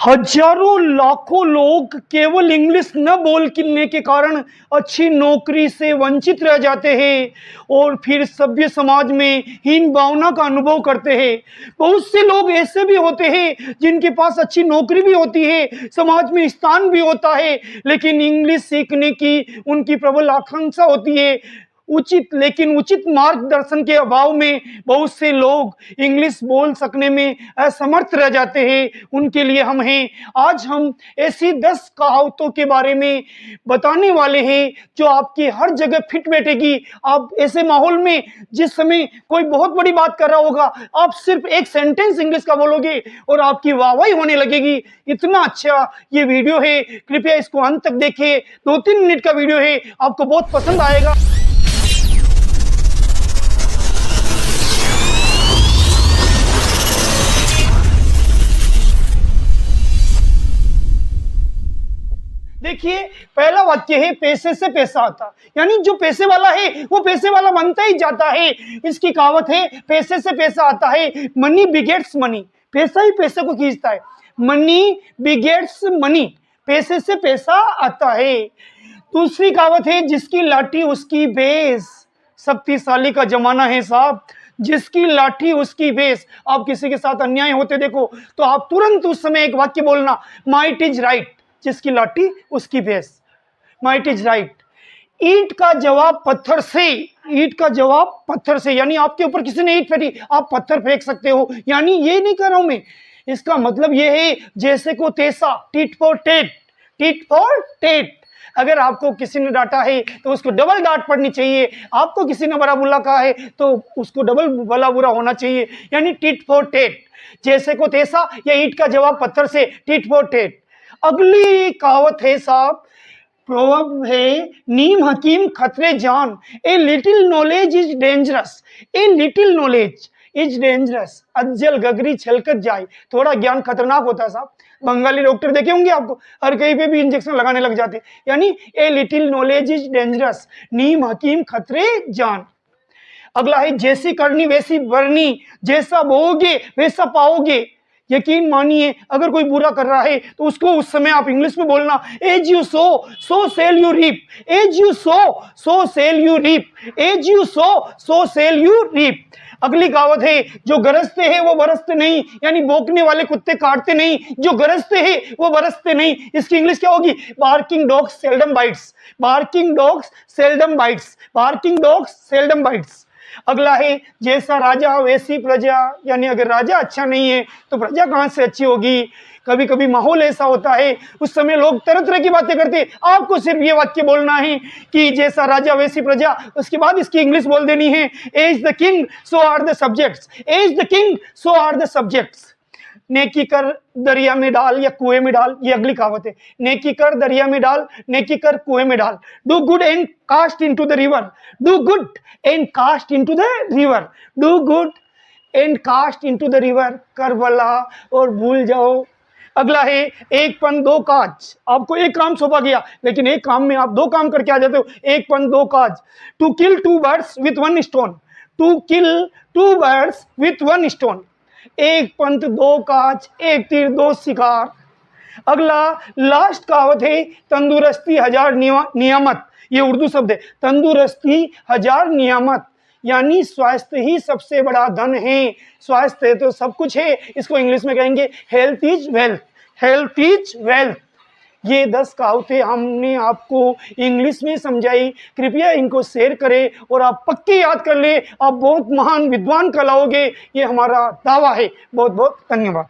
हजारों लाखों लोग केवल इंग्लिश न बोलने के कारण अच्छी नौकरी से वंचित रह जाते हैं और फिर सभ्य समाज में हीन भावना का अनुभव करते हैं। बहुत से लोग ऐसे भी होते हैं जिनके पास अच्छी नौकरी भी होती है, समाज में स्थान भी होता है, लेकिन इंग्लिश सीखने की उनकी प्रबल आकांक्षा होती है। उचित मार्गदर्शन के अभाव में बहुत से लोग इंग्लिश बोल सकने में असमर्थ रह जाते हैं। उनके लिए आज हम ऐसी 10 कहावतों के बारे में बताने वाले हैं जो आपकी हर जगह फिट बैठेगी। आप ऐसे माहौल में जिस समय कोई बहुत बड़ी बात कर रहा होगा, आप सिर्फ एक सेंटेंस इंग्लिश का बोलोगे और आपकी वाहवाही होने लगेगी। इतना अच्छा ये वीडियो है, कृपया इसको अंत तक देखिए। 2-3 मिनट का वीडियो है, आपको बहुत पसंद आएगा। देखिए, पहला वाक्य है पैसे से पैसा आता, यानी जो पैसे वाला है वो पैसे वाला बनता ही जाता है। इसकी कहावत है पैसे से पैसा आता है। मनी बिगेट्स मनी, पैसा ही पैसे को खींचता है। मनी बिगेट्स मनी, पैसे से पैसा आता है। दूसरी कहावत है जिसकी लाठी उसकी भैंस। शक्तिशाली का जमाना है साहब, जिसकी लाठी उसकी भैंस। आप किसी के साथ अन्याय होते देखो तो आप तुरंत उस समय एक वाक्य बोलना, माइट इज राइट, जिसकी लाठी उसकी भैंस। Might is right. ईंट का जवाब पत्थर से, ईंट का जवाब पत्थर से, यानी आपके ऊपर किसी ने ईंट फेंकी, आप पत्थर फेंक सकते हो। यानी ये नहीं कर रहा हूं मैं, इसका मतलब ये है जैसे को तैसा, tit for tat, tit for tat. अगर आपको किसी ने डांटा है तो उसको डबल डांट पड़नी चाहिए, आपको किसी ने बड़ा बुरा कहा है तो उसको डबल भला बुरा होना चाहिए, यानी टिट फॉर टेट। जैसे को तैसा या ईंट का जवाब पत्थर से, टिट फॉर टेट। अगली कहावत है साहब, प्रोवर्ब है, नीम हकीम खतरे जान। A little knowledge is dangerous, a little knowledge is dangerous. अज्जल गगरी छलकत जाए, थोड़ा ज्ञान खतरनाक होता है साहब। बंगाली डॉक्टर देखे होंगे आपको, हर कहीं पे भी इंजेक्शन लगाने लग जाते, यानी a little knowledge is dangerous, नीम हकीम खतरे जान। अगला है जैसी करनी वैसी भरनी, जैसा बोओगे वैसा पाओगे। यकीन मानिए, अगर कोई बुरा कर रहा है तो उसको उस समय आप इंग्लिश में बोलना, as you sow so shall you reap, as you sow so shall you reap, as you sow shall you reap. अगली कहावत है, जो गरजते हैं वो बरसते नहीं, यानी भौंकने वाले कुत्ते काटते नहीं, जो गरजते हैं वो बरसते नहीं। इसकी इंग्लिश क्या होगी? Barking dogs seldom bytes, barking dogs seldom bytes, barking dogs seldom bytes. अगला है जैसा राजा वैसी प्रजा, यानी अगर राजा अच्छा नहीं है तो प्रजा कहां से अच्छी होगी। कभी कभी माहौल ऐसा होता है, उस समय लोग तरह तरह की बातें करते हैं, आपको सिर्फ ये वाक्य बोलना है कि जैसा राजा वैसी प्रजा। उसके बाद इसकी इंग्लिश बोल देनी है, as the king so are the subjects, as the king so are the subjects. नेकी कर दरिया में डाल या कुएं में डाल, ये अगली कहावत है। नेकी कर दरिया में डाल, नेकी कर कुएं में डाल। Do good and cast into the river, do good and cast into the river, do good and cast into the river. कर भला और भूल जाओ। अगला है एक पन दो काज। आपको एक काम सौंपा गया, लेकिन एक काम में आप 2 काम करके आ जाते हो। एक पन दो काज, to kill 2 birds with 1 stone, to kill 2 birds with 1 stone. एक पंथ 2 काज, एक तीर 2 शिकार। अगला लास्ट कहावत है, तंदुरुस्ती 1000 नियामत। ये उर्दू शब्द है, तंदुरुस्ती 1000 नियामत, यानी स्वास्थ्य ही सबसे बड़ा धन है। स्वास्थ्य तो सब कुछ है, इसको इंग्लिश में कहेंगे health is wealth, health is wealth. ये 10 कहावतें हमने आपको इंग्लिश में समझाई। कृपया इनको शेयर करें और आप पक्की याद कर ले, आप बहुत महान विद्वान कहलाओगे, ये हमारा दावा है। बहुत बहुत धन्यवाद।